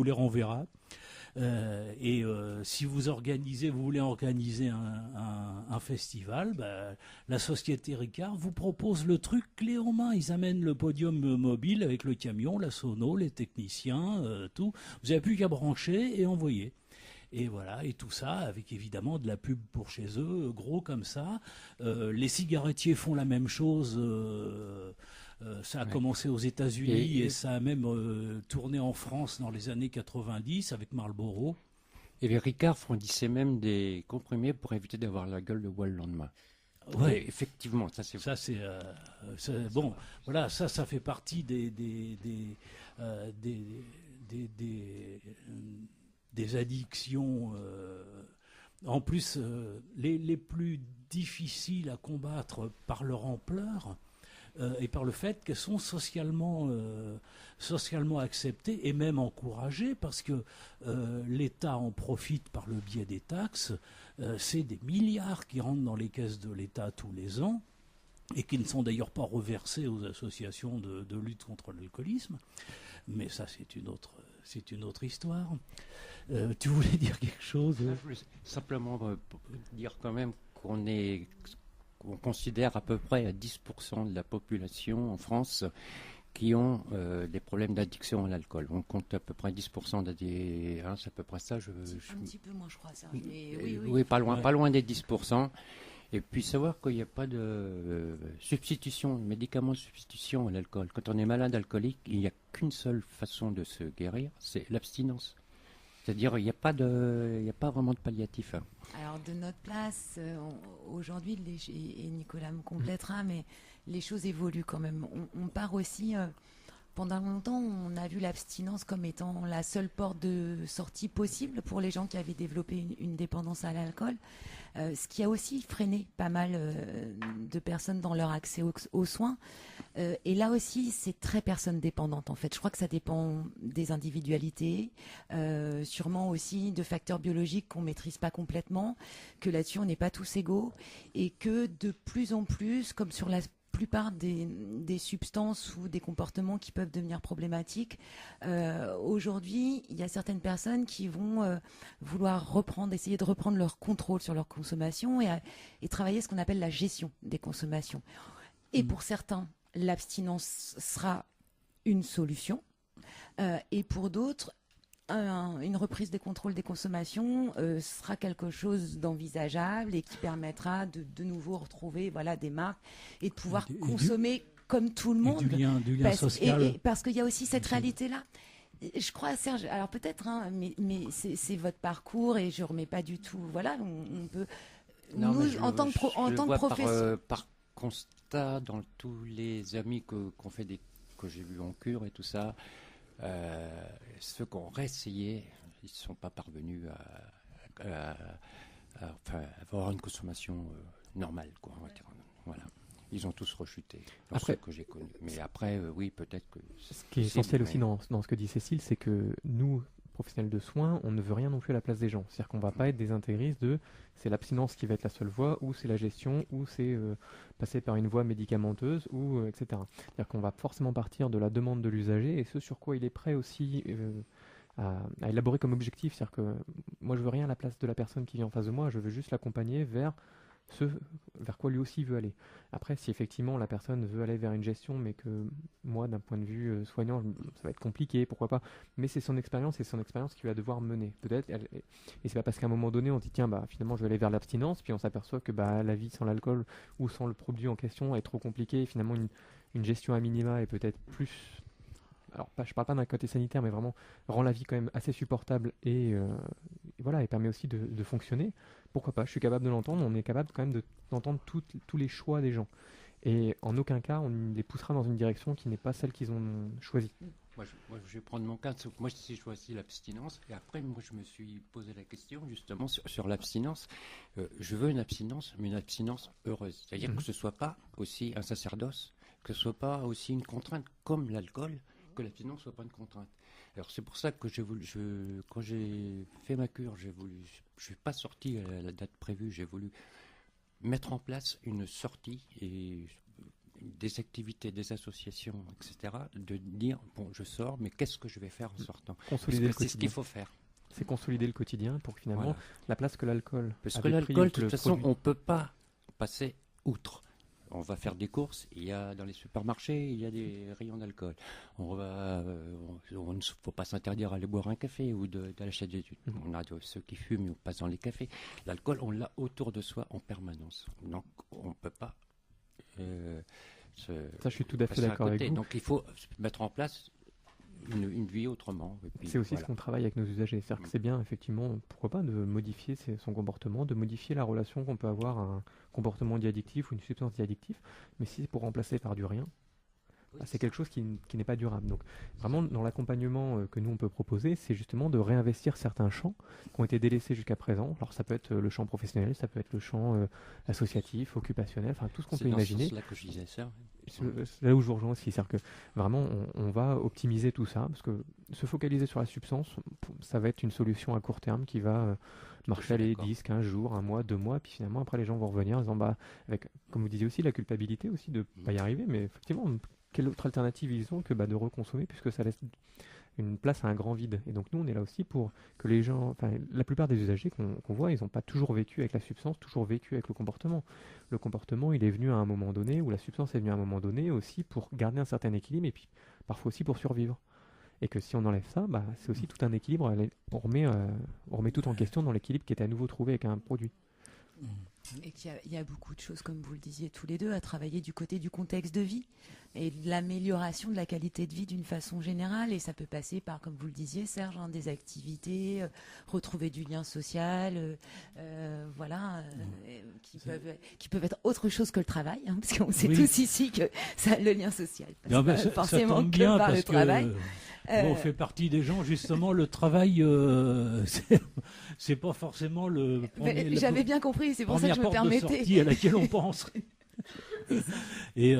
les renverra. Si vous voulez organiser un festival, la société Ricard vous propose le truc clé en main. Ils amènent le podium mobile avec le camion, la sono, les techniciens, tout. Vous n'avez plus qu'à brancher et envoyer. Et voilà, et tout ça avec évidemment de la pub pour chez eux, gros comme ça. Les cigarettiers font la même chose. Ça a commencé aux États-Unis et ça a même tourné en France dans les années 90 avec Marlboro. Et les Ricard fournissaient même des comprimés pour éviter d'avoir la gueule de bois le lendemain. Oui, effectivement, ça c'est bon. Voilà, ça fait partie des addictions. En plus, les plus difficiles à combattre par leur ampleur. Et par le fait qu'elles sont socialement acceptées et même encouragées, parce que l'État en profite par le biais des taxes. C'est des milliards qui rentrent dans les caisses de l'État tous les ans, et qui ne sont d'ailleurs pas reversés aux associations de lutte contre l'alcoolisme. Mais ça, c'est une autre histoire. Tu voulais dire quelque chose? Je voulais simplement dire quand même qu'on considère à peu près à 10% de la population en France qui ont des problèmes d'addiction à l'alcool. On compte à peu près 10% c'est à peu près ça. Un petit peu moins, je crois. Ça. Mais oui, pas loin des 10%. Et puis savoir qu'il n'y a pas de médicaments de substitution à l'alcool. Quand on est malade alcoolique, il n'y a qu'une seule façon de se guérir, c'est l'abstinence. C'est-à-dire, il n'y a pas vraiment de palliatif. Alors, de notre place, aujourd'hui, et Nicolas me complétera, mais les choses évoluent quand même. On part aussi, pendant longtemps, on a vu l'abstinence comme étant la seule porte de sortie possible pour les gens qui avaient développé une dépendance à l'alcool, ce qui a aussi freiné pas mal de personnes dans leur accès aux soins. Et là aussi, c'est très personne dépendante en fait. Je crois que ça dépend des individualités, sûrement aussi de facteurs biologiques qu'on maîtrise pas complètement, que là-dessus on n'est pas tous égaux, et que de plus en plus, comme sur la plupart des substances ou des comportements qui peuvent devenir problématiques, aujourd'hui, il y a certaines personnes qui vont vouloir essayer de reprendre leur contrôle sur leur consommation et travailler ce qu'on appelle la gestion des consommations. Et pour certains, l'abstinence sera une solution, et pour d'autres, une reprise des contrôles des consommations sera quelque chose d'envisageable et qui permettra de nouveau retrouver des marques et de pouvoir consommer comme tout le monde. Du lien social. Parce qu'il y a aussi cette réalité-là. Je crois, Serge, alors peut-être, mais c'est votre parcours et je ne remets pas du tout. Voilà, on peut. Non, nous, en tant que professeur. Par constat, dans tous les amis que j'ai vus en cure et tout ça, ceux qui ont réessayé, ils ne sont pas parvenus à avoir une consommation normale, quoi, on va dire. Voilà. Ils ont tous rechuté, ceux que j'ai connus. Mais après, oui, peut-être que... Ce qui est essentiel aussi dans ce que dit Cécile, c'est que nous, professionnels de soins, on ne veut rien non plus à la place des gens. C'est-à-dire qu'on ne va pas être des intégristes c'est l'abstinence qui va être la seule voie, ou c'est la gestion, ou c'est passer par une voie médicamenteuse, ou etc. C'est-à-dire qu'on va forcément partir de la demande de l'usager et ce sur quoi il est prêt aussi à élaborer comme objectif. C'est-à-dire que moi, je veux rien à la place de la personne qui vient en face de moi, je veux juste l'accompagner vers ce vers quoi lui aussi veut aller. Après, si effectivement la personne veut aller vers une gestion, mais que moi, d'un point de vue soignant, ça va être compliqué, pourquoi pas. Mais c'est son expérience qu'il va devoir mener. Peut-être, et c'est pas parce qu'à un moment donné, on dit tiens, finalement, je vais aller vers l'abstinence, puis on s'aperçoit que la vie sans l'alcool ou sans le produit en question est trop compliquée. Finalement, une gestion à minima est peut-être plus. Alors, je parle pas d'un côté sanitaire, mais vraiment rend la vie quand même assez supportable et permet aussi de fonctionner. Pourquoi pas? Je suis capable de l'entendre. On est capable quand même d'entendre tous les choix des gens. Et en aucun cas, on les poussera dans une direction qui n'est pas celle qu'ils ont choisie. Moi, je vais prendre mon cas. Moi, j'ai choisi l'abstinence. Et après, moi, je me suis posé la question, justement, sur l'abstinence. Je veux une abstinence, mais une abstinence heureuse. C'est-à-dire que ce ne soit pas aussi un sacerdoce, que ce soit pas aussi une contrainte comme l'alcool, que l'abstinence soit pas une contrainte. Alors c'est pour ça que quand j'ai fait ma cure, je suis pas sorti à la date prévue, j'ai voulu mettre en place une sortie et des activités, des associations, etc. De dire, bon, je sors, mais qu'est-ce que je vais faire en sortant? Consolider le c'est ce qu'il quotidien. faut faire. C'est consolider le quotidien pour que finalement, Voilà. la place que l'alcool Parce que avait pris, l'alcool, de que le toute façon, produit- on peut pas passer outre. On va faire des courses, il y a dans les supermarchés, il y a des rayons d'alcool. On ne faut pas s'interdire d'aller boire un café ou d'aller acheter des... On a ceux qui fument, on passe dans les cafés. L'alcool, on l'a autour de soi en permanence. Donc, on ne peut pas... Ça, je suis tout à fait passer d'accord avec vous. Donc, il faut mettre en place une vie autrement. Et puis, C'est aussi voilà. ce qu'on travaille avec nos usagers. C'est-à-dire que c'est bien, effectivement, pourquoi pas, de modifier son comportement, de modifier la relation qu'on peut avoir à un comportement addictif ou une substance addictive. Mais si c'est pour remplacer par du rien, c'est quelque chose qui n'est pas durable. Donc, vraiment, dans l'accompagnement que nous, on peut proposer, c'est justement de réinvestir certains champs qui ont été délaissés jusqu'à présent. Alors, ça peut être le champ professionnel, ça peut être le champ associatif, occupationnel, enfin, tout ce qu'on peut imaginer. C'est là que je disais ça. C'est là où je vous rejoins aussi, c'est-à-dire que vraiment on va optimiser tout ça, parce que se focaliser sur la substance, ça va être une solution à court terme qui va marcher les 10, 15 jours, un mois, 2 mois, puis finalement après les gens vont revenir en disant, avec, comme vous disiez aussi, la culpabilité aussi de ne pas y arriver, mais effectivement, quelle autre alternative ils ont que de reconsommer, puisque ça laisse une place à un grand vide. Et donc nous, on est là aussi pour que les gens, enfin la plupart des usagers qu'on voit, ils n'ont pas toujours vécu avec la substance, toujours vécu avec le comportement. Le comportement, il est venu à un moment donné, ou la substance est venue à un moment donné aussi pour garder un certain équilibre, et puis parfois aussi pour survivre. Et que si on enlève ça, c'est aussi tout un équilibre, on remet tout en question dans l'équilibre qui était à nouveau trouvé avec un produit. Et qu'il y a beaucoup de choses, comme vous le disiez tous les deux, à travailler du côté du contexte de vie et de l'amélioration de la qualité de vie d'une façon générale. Et ça peut passer par, comme vous le disiez, Serge, des activités, retrouver du lien social, qui peuvent être autre chose que le travail, parce qu'on sait tous ici que le lien social passe forcément ça tombe que bien par parce le travail. On fait partie des gens, justement, le travail, c'est pas forcément J'avais bien compris, c'est pour ça que je me première porte de permettais. sortie à laquelle on pense. Mais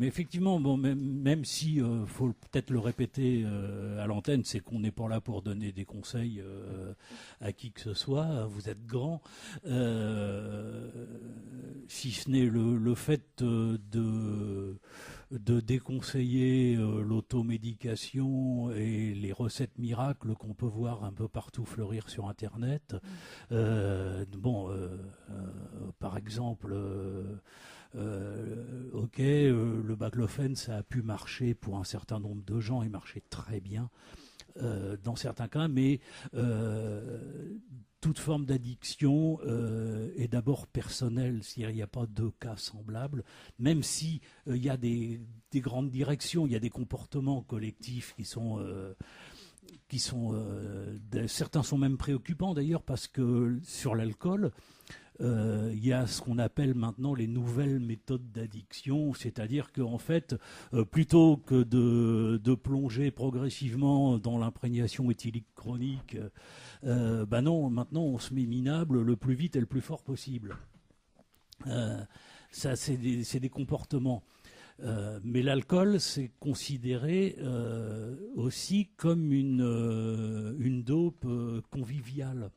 effectivement, même si faut peut-être le répéter à l'antenne, c'est qu'on n'est pas là pour donner des conseils à qui que ce soit. Vous êtes grand, si ce n'est le fait de déconseiller l'automédication et les recettes miracles qu'on peut voir un peu partout fleurir sur Internet. Par exemple, le baclofène, ça a pu marcher pour un certain nombre de gens et marcher très bien dans certains cas, mais toute forme d'addiction est d'abord personnelle, c'est-à-dire il n'y a pas de cas semblables, même si il y a des grandes directions, il y a des comportements collectifs certains sont même préoccupants d'ailleurs, parce que sur l'alcool, il y a ce qu'on appelle maintenant les nouvelles méthodes d'addiction, c'est-à-dire qu'en fait, plutôt que de plonger progressivement dans l'imprégnation éthylique chronique, non, maintenant on se met minable le plus vite et le plus fort possible. Ça, c'est des comportements. Mais l'alcool, c'est considéré aussi comme une dope conviviale,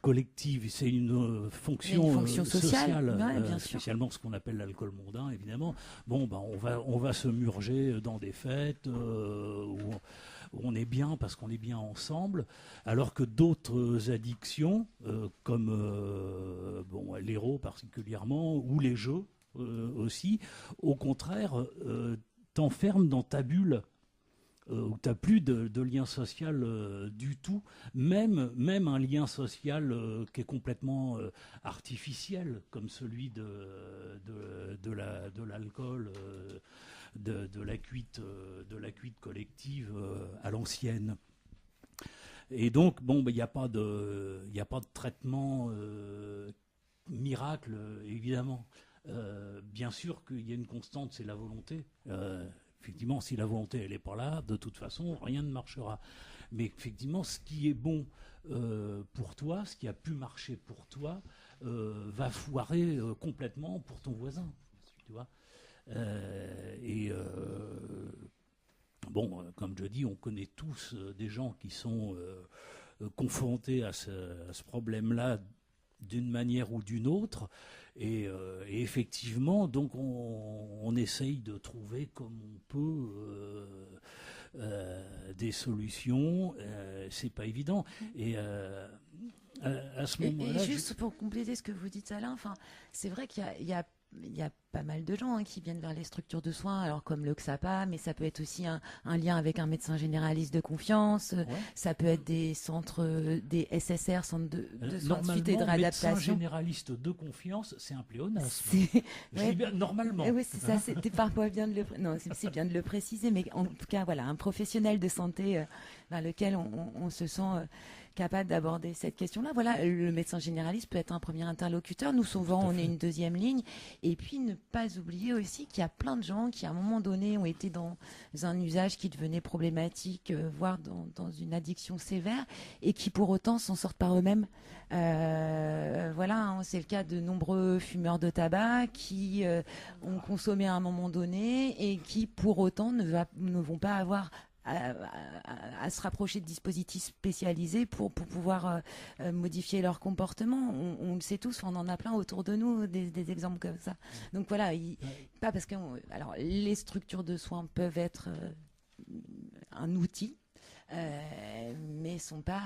collective. C'est une fonction sociale, bien sûr. spécialement ce qu'on appelle l'alcool mondain, évidemment. On va se murger dans des fêtes où on est bien parce qu'on est bien ensemble, alors que d'autres addictions, comme l'héros particulièrement, ou les jeux, aussi, au contraire, t'enferme dans ta bulle, où tu n'as plus de lien social du tout, même un lien social qui est complètement artificiel, comme celui de l'alcool, de la cuite collective à l'ancienne. Et donc, il n'y a pas de traitement miracle, évidemment. Bien sûr qu'il y a une constante, c'est la volonté. Effectivement, si la volonté elle n'est pas là, de toute façon, rien ne marchera. Mais effectivement, ce qui est bon pour toi, ce qui a pu marcher pour toi, va foirer complètement pour ton voisin. Tu vois. Bon, comme je dis, on connaît tous des gens qui sont confrontés à ce problème-là d'une manière ou d'une autre. Et effectivement, donc on essaye de trouver comme on peut des solutions. C'est pas évident. Et à ce moment-là, et juste pour compléter ce que vous dites, Alain, enfin, c'est vrai qu'il y a pas mal de gens qui viennent vers les structures de soins, alors comme le XAPA, mais ça peut être aussi un lien avec un médecin généraliste de confiance, ça peut être des centres, des SSR, centres de soins de suite et de réadaptation. Médecin généraliste de confiance, c'est un pléonasme. Je dis bien normalement. Oui, c'est ça, c'était parfois bien de c'est bien de le préciser, mais en tout cas, voilà, un professionnel de santé vers lequel on se sent capable d'aborder cette question-là. Voilà, le médecin généraliste peut être un premier interlocuteur. Nous, souvent, on est une deuxième ligne. Et puis, ne pas oublier aussi qu'il y a plein de gens qui, à un moment donné, ont été dans un usage qui devenait problématique, voire dans une addiction sévère, et qui, pour autant, s'en sortent par eux-mêmes. Voilà, c'est le cas de nombreux fumeurs de tabac qui ont consommé à un moment donné et qui, pour autant, ne vont pas avoir à se rapprocher de dispositifs spécialisés pour pouvoir modifier leur comportement. On le sait tous, on en a plein autour de nous, des exemples comme ça. Donc voilà, pas parce que alors les structures de soins peuvent être un outil, mais sont pas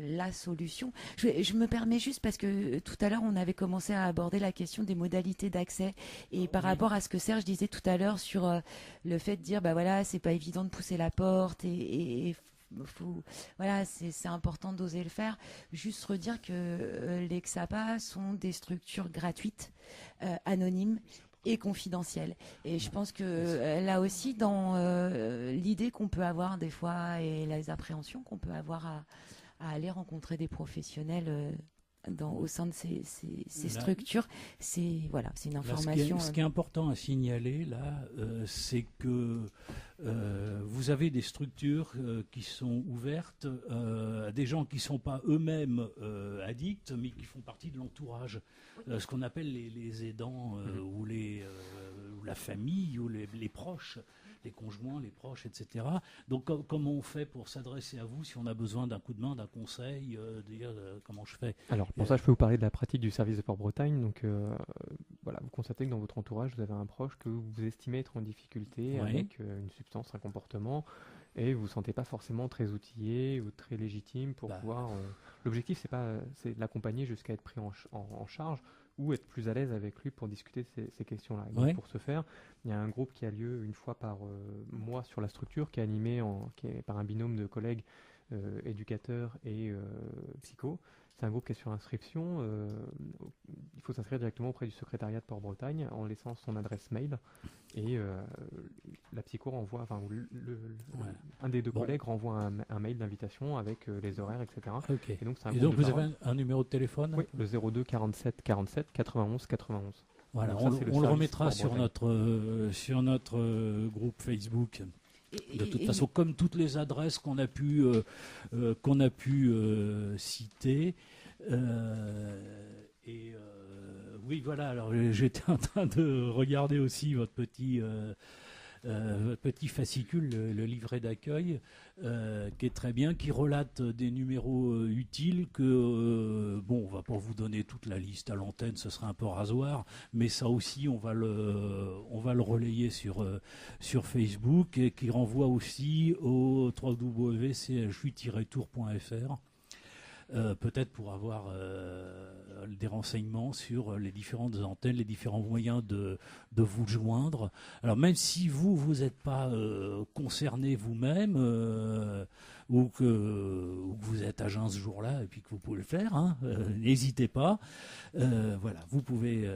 la solution. Je me permets juste parce que tout à l'heure on avait commencé à aborder la question des modalités d'accès et par rapport à ce que Serge disait tout à l'heure sur le fait de dire bah voilà, c'est pas évident de pousser la porte et voilà, c'est important d'oser le faire. Juste redire que les XAPA sont des structures gratuites, anonymes et confidentielles. Et je pense que là aussi, dans l'idée qu'on peut avoir des fois et les appréhensions qu'on peut avoir à aller rencontrer des professionnels au sein de ces structures, c'est une information. Ce qui est important à signaler là, c'est que vous avez des structures qui sont ouvertes à des gens qui ne sont pas eux-mêmes addicts, mais qui font partie de l'entourage, ce qu'on appelle les aidants ou la famille ou les proches. Les conjoints, les proches, etc. Donc, comment on fait pour s'adresser à vous si on a besoin d'un coup de main, d'un conseil, dire comment je fais? Alors, pour ça, je peux vous parler de la pratique du service de Port-Bretagne. Donc, voilà, vous constatez que dans votre entourage, vous avez un proche que vous estimez être en difficulté avec une substance, un comportement, et vous ne vous sentez pas forcément très outillé ou très légitime pour pouvoir... L'objectif, c'est l'accompagner jusqu'à être pris en charge, ou être plus à l'aise avec lui pour discuter de ces questions-là. Et donc, pour ce faire, il y a un groupe qui a lieu une fois par mois sur la structure, qui est animé par un binôme de collègues éducateurs et psychos. C'est un groupe qui est sur inscription. Il faut s'inscrire directement auprès du secrétariat de Port-Bretagne en laissant son adresse mail. Et la psycho renvoie, un des deux collègues renvoie un mail d'invitation avec les horaires, etc. Okay. Et donc, vous avez un numéro de téléphone? Oui, le 02 47 47 91 91. Voilà, on le remettra sur notre groupe Facebook. De toute façon, comme toutes les adresses qu'on a pu citer. Oui, voilà. Alors, j'étais en train de regarder aussi votre petit fascicule, le livret d'accueil, qui est très bien, qui relate des numéros utiles que, on va pas vous donner toute la liste à l'antenne, ce serait un peu rasoir, mais ça aussi, on va le relayer sur Facebook, et qui renvoie aussi au www.chu-tour.fr. Peut-être pour avoir des renseignements sur les différentes antennes, les différents moyens de vous joindre. Alors même si vous n'êtes pas concerné vous-même ou que vous êtes à jeun ce jour-là et puis que vous pouvez le faire, n'hésitez pas. Voilà, vous pouvez,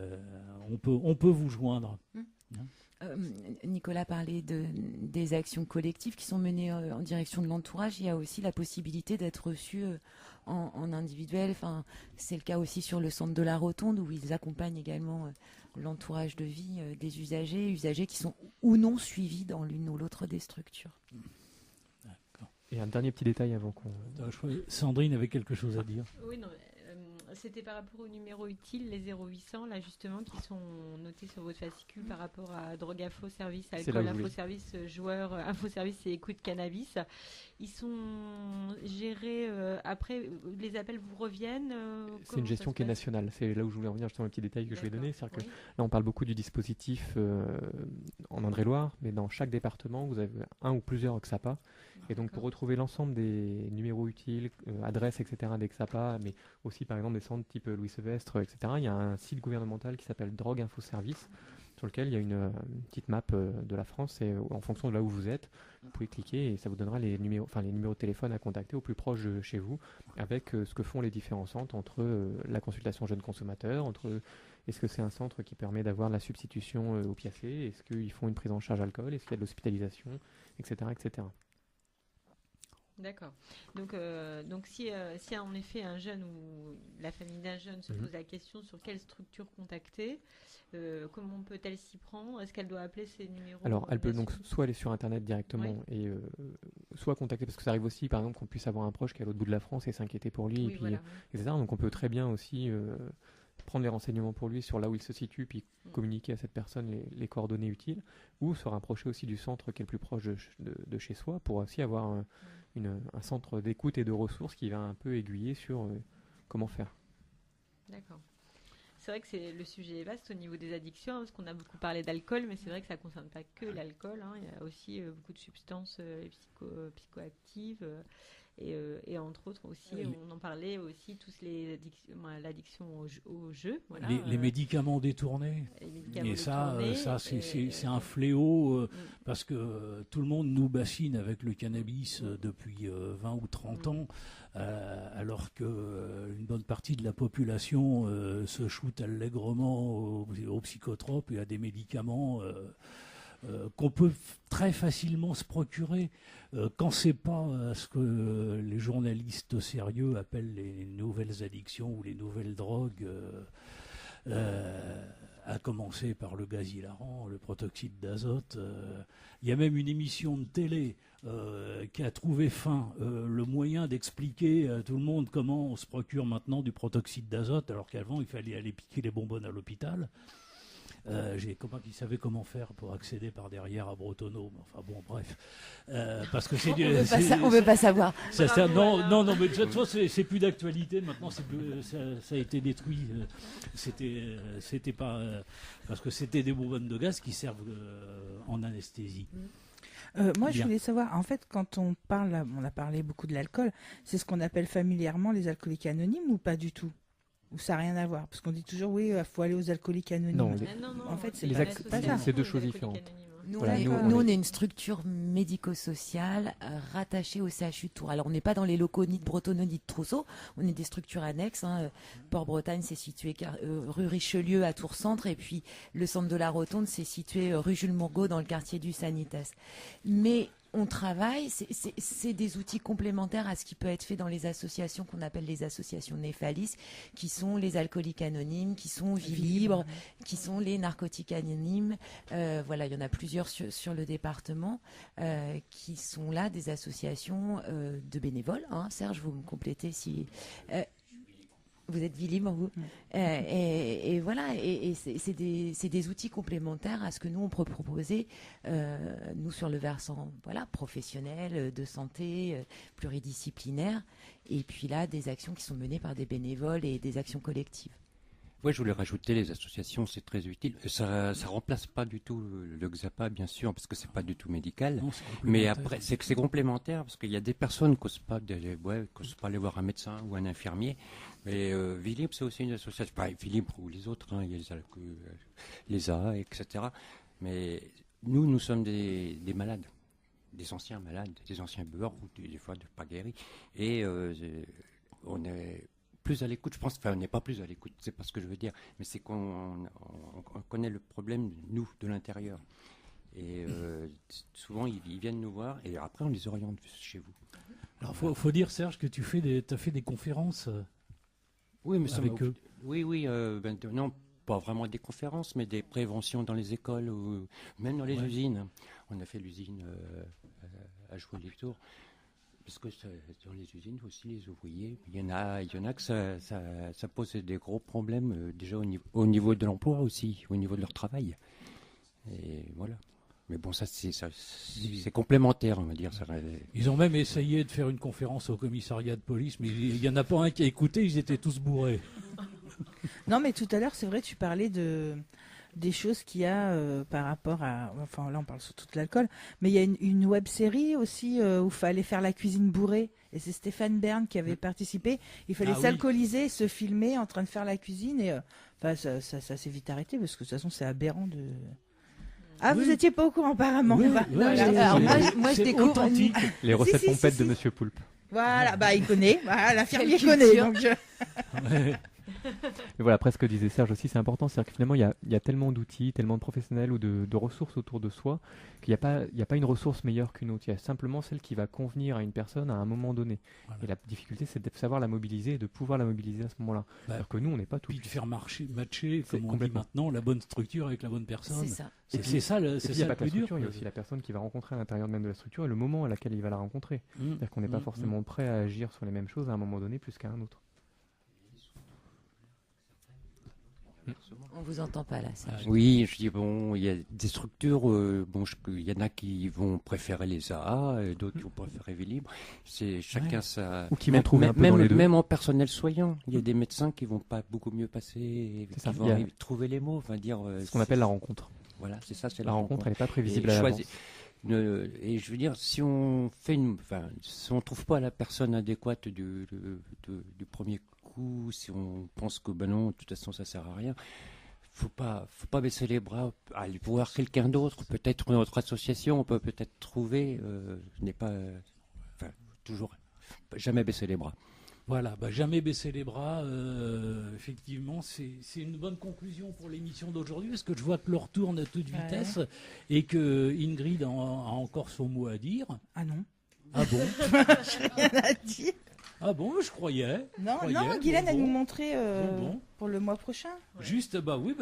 on peut vous joindre. Nicolas parlait des actions collectives qui sont menées en direction de l'entourage. Il y a aussi la possibilité d'être reçu en individuel. Enfin, c'est le cas aussi sur le centre de la Rotonde où ils accompagnent également l'entourage de vie des usagers qui sont ou non suivis dans l'une ou l'autre des structures. Et un dernier petit détail avant qu'on... Sandrine avait quelque chose à dire. Oui, non, C'était par rapport aux numéros utiles, les 0800, là justement, qui sont notés sur votre fascicule par rapport à drogue info service, alcool info service, joueurs info service et écoute cannabis. Ils sont gérés après, les appels vous reviennent C'est une gestion qui est nationale. C'est là où je voulais en venir justement les petits détails que je vais donner. C'est-à-dire que là, on parle beaucoup du dispositif en Indre-et-Loire, mais dans chaque département, vous avez un ou plusieurs XAPA. Et donc, pour retrouver l'ensemble des numéros utiles, adresses, etc. des XAPA, mais aussi, par exemple, des centres type Louis Sevestre, etc., il y a un site gouvernemental qui s'appelle Drogue Info Service, sur lequel il y a une petite map de la France. Et en fonction de là où vous êtes, vous pouvez cliquer et ça vous donnera les numéros de téléphone à contacter au plus proche de chez vous, avec ce que font les différents centres entre la consultation jeunes consommateurs, entre est-ce que c'est un centre qui permet d'avoir la substitution opiacée, est-ce qu'ils font une prise en charge alcool, est-ce qu'il y a de l'hospitalisation, etc., etc. D'accord. Donc si en effet un jeune ou la famille d'un jeune se pose la question sur quelle structure contacter, comment peut-elle s'y prendre? Est-ce qu'elle doit appeler ces numéros? Alors, elle peut donc soit aller sur Internet directement et soit contacter, parce que ça arrive aussi, par exemple, qu'on puisse avoir un proche qui est à l'autre bout de la France et s'inquiéter pour lui, etc. Donc, on peut très bien aussi prendre les renseignements pour lui sur là où il se situe, puis communiquer à cette personne les coordonnées utiles, ou se rapprocher aussi du centre qui est le plus proche de chez soi, pour aussi avoir un centre d'écoute et de ressources qui va un peu aiguiller sur comment faire. D'accord. C'est vrai que le sujet est vaste au niveau des addictions, parce qu'on a beaucoup parlé d'alcool, mais c'est vrai que ça ne concerne pas que l'alcool. Il y a aussi beaucoup de substances psychoactives. Et entre autres aussi, on en parlait aussi, l'addiction au jeu. Voilà, les médicaments détournés. Et ça c'est un fléau parce que tout le monde nous bassine avec le cannabis depuis 20 ou 30 ans, alors qu'une bonne partie de la population se shoot allègrement aux psychotropes et à des médicaments qu'on peut très facilement se procurer quand c'est pas ce que les journalistes sérieux appellent les nouvelles addictions ou les nouvelles drogues, à commencer par le gaz hilarant, le protoxyde d'azote. Il y a même une émission de télé qui a trouvé le moyen d'expliquer à tout le monde comment on se procure maintenant du protoxyde d'azote, alors qu'avant il fallait aller piquer les bonbonnes à l'hôpital. Qui savait comment faire pour accéder par derrière à Bretonneau. Enfin bon, bref. Parce que c'est on veut pas savoir. Non, mais de toute façon, c'est plus d'actualité. Maintenant, ça a été détruit. C'était pas parce que c'était des bonbonnes de gaz qui servent en anesthésie. Moi, je voulais savoir, en fait, quand on a parlé beaucoup de l'alcool, c'est ce qu'on appelle familièrement les alcooliques anonymes ou pas du tout? Ou ça n'a rien à voir? Parce qu'on dit toujours, oui, il faut aller aux alcooliques anonymes. Non, en fait, c'est pas ça. C'est deux choses différentes. Nous, on est une structure médico-sociale rattachée au CHU de Tours. Alors, on n'est pas dans les locaux ni de Bretonneau ni de Trousseau. On est des structures annexes. Port-Bretagne, c'est situé rue Richelieu à Tours-Centre. Et puis, le centre de la Rotonde, c'est situé rue Jules-Mourgault dans le quartier du Sanitas. Mais on travaille, c'est des outils complémentaires à ce qui peut être fait dans les associations qu'on appelle les associations Néphalis, qui sont les alcooliques anonymes, qui sont Vie Libre, qui sont les narcotiques anonymes. Voilà, il y en a plusieurs sur le département qui sont là des associations de bénévoles. Serge, vous me complétez si... Vous êtes Vie Libre, vous. Et voilà, et c'est des outils complémentaires à ce que nous on peut proposer, nous sur le versant professionnel, de santé, pluridisciplinaire, et puis là des actions qui sont menées par des bénévoles et des actions collectives. Oui, je voulais rajouter les associations, c'est très utile. Ça remplace pas du tout le XAPA, bien sûr, parce que c'est pas du tout médical. Non, mais après, c'est complémentaire, parce qu'il y a des personnes qui n'osent pas aller voir un médecin ou un infirmier. Mais Vie Libre, c'est aussi une association. Pas Vie Libre ou les autres, il y a les AA, etc. Mais nous sommes des malades, des anciens malades, des anciens buveurs, ou des fois pas guéris. Et on est plus à l'écoute, je pense. Enfin, on n'est pas plus à l'écoute, c'est pas ce que je veux dire. Mais c'est qu'on connaît le problème, nous, de l'intérieur. Et souvent, ils viennent nous voir, et après, on les oriente chez vous. Alors, faut dire, Serge, que tu as fait des conférences. Oui, mais avec eux. Oui, non, pas vraiment des conférences, mais des préventions dans les écoles ou même dans les usines. On a fait l'usine à Jouer-les-Tours. Parce que dans les usines aussi, les ouvriers, il y en a que ça pose des gros problèmes déjà au niveau de l'emploi aussi, au niveau de leur travail. Et voilà. Mais bon, c'est complémentaire, on va dire. Ils ont même essayé de faire une conférence au commissariat de police, mais il n'y en a pas un qui a écouté, ils étaient tous bourrés. Non, mais tout à l'heure, c'est vrai, tu parlais des choses qu'il y a par rapport à... Enfin, là, on parle surtout de l'alcool. Mais il y a une web-série aussi où il fallait faire la cuisine bourrée. Et c'est Stéphane Bern qui avait participé. Il fallait s'alcooliser, se filmer en train de faire la cuisine. Et ça s'est vite arrêté parce que de toute façon, c'est aberrant de... Ah, vous n'étiez pas au courant apparemment. Oui, Alors, moi, je découvre authentique. Les recettes pompettes de Monsieur Poulpe. Voilà, il connaît. Voilà, l'infirmier connaît. Donc Mais voilà, après ce que disait Serge aussi, c'est important, c'est-à-dire que finalement il y a tellement d'outils, tellement de professionnels ou de ressources autour de soi qu'il n'y a pas une ressource meilleure qu'une autre. Il y a simplement celle qui va convenir à une personne à un moment donné. Voilà. Et la difficulté, c'est de savoir la mobiliser et de pouvoir la mobiliser à ce moment-là. Alors que nous, on n'est pas tout. Puis de faire matcher, comme on dit maintenant, la bonne structure avec la bonne personne. C'est ça. C'est ça le plus dur. Il y a aussi la personne qui va rencontrer à l'intérieur même de la structure et le moment à laquelle il va la rencontrer. C'est-à-dire qu'on n'est pas forcément prêt à agir sur les mêmes choses à un moment donné plus qu'à un autre. On vous entend pas là, Serge. Oui, je dis bon, il y a des structures, il y en a qui vont préférer les AA, et d'autres qui vont préférer Vie Libre. C'est chacun ça. Ou qui vont trouver un peu dans les deux. Même en personnel soignant, il y a des médecins qui vont pas beaucoup mieux passer, qui vont trouver les mots, ce qu'on appelle la rencontre. Voilà, c'est ça, c'est la rencontre. Elle n'est pas prévisible à l'avance. Et je veux dire, si on trouve pas la personne adéquate du premier coup, si on pense que non, de toute façon ça sert à rien, faut pas baisser les bras, aller voir quelqu'un d'autre, peut-être une autre association, on peut peut-être trouver, toujours jamais baisser les bras. Voilà, jamais baisser les bras, effectivement, c'est une bonne conclusion pour l'émission d'aujourd'hui, parce que je vois que l'heure tourne à toute vitesse, et que Ingrid a encore son mot à dire. Ah non. Ah bon? J'ai rien à dire. Ah bon, je croyais. Non, Guylaine a nous montré pour le mois prochain. Juste,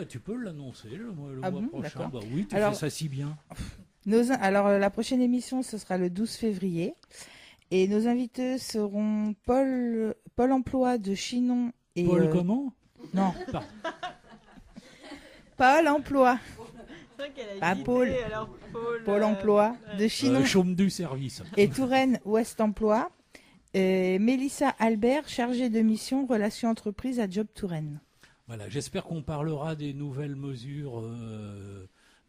tu peux l'annoncer le mois prochain. D'accord. Oui, tu fais ça si bien. Alors, la prochaine émission, ce sera le 12 février. Et nos invités seront Paul Emploi de Chinon et... Paul comment? Non. Paul Emploi. C'est vrai qu'elle a Pas Paul. Alors Paul Emploi de Chinon. Chaume du service. Et Touraine Ouest Emploi. Et Mélissa Albert, chargée de mission relations entreprises à Job Touraine. Voilà, j'espère qu'on parlera des nouvelles mesures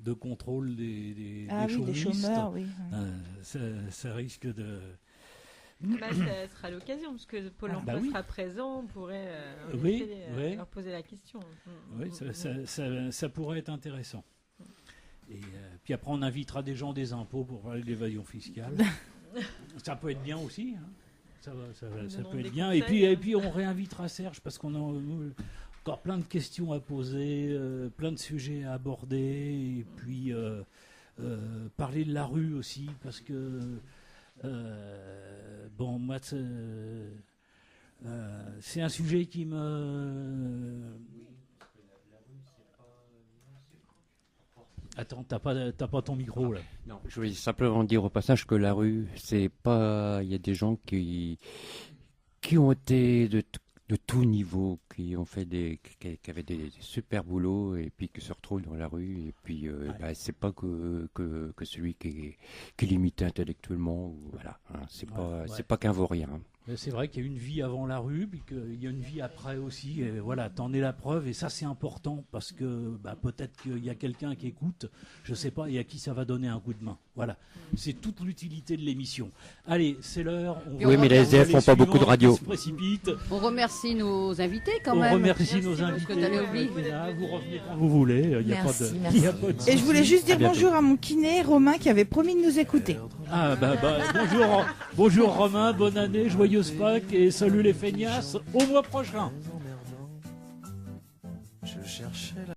de contrôle des chômeurs, oui. Ça risque de... ça sera l'occasion, parce que Pôle emploi sera présent, on pourrait leur poser la question. Oui, ça pourrait être intéressant. Et puis après, on invitera des gens des impôts pour parler de l'évasion fiscale. Ça peut être bien aussi, hein. Ça peut être bien. Et puis on réinvitera Serge parce qu'on a encore plein de questions à poser, plein de sujets à aborder, et puis parler de la rue aussi, parce que moi c'est un sujet qui me... Attends, t'as pas ton micro là. Non, je voulais simplement dire au passage que la rue, c'est pas. Il y a des gens qui ont été de tout niveau, qui ont fait qui avaient des super boulots et puis qui se retrouvent dans la rue et puis c'est pas que celui qui est limité intellectuellement ou voilà. Hein, c'est pas qu'un vaurien. Hein. C'est vrai qu'il y a une vie avant la rue, puis qu'il y a une vie après aussi. Et voilà, t'en es la preuve, et ça c'est important parce que peut-être qu'il y a quelqu'un qui écoute, je sais pas, et à qui ça va donner un coup de main. Voilà, c'est toute l'utilité de l'émission. Allez, c'est l'heure. Oui, mais les SDF font pas beaucoup de radio. On remercie nos invités quand même. On remercie nos invités. Parce que t'avais oublié. Vous revenez quand vous voulez. Il y a merci. Et je voulais juste dire bonjour à mon kiné Romain qui avait promis de nous écouter. Bonjour Romain, bonne année, joyeuse Pâques et salut les feignasses, au mois prochain. Je cherchais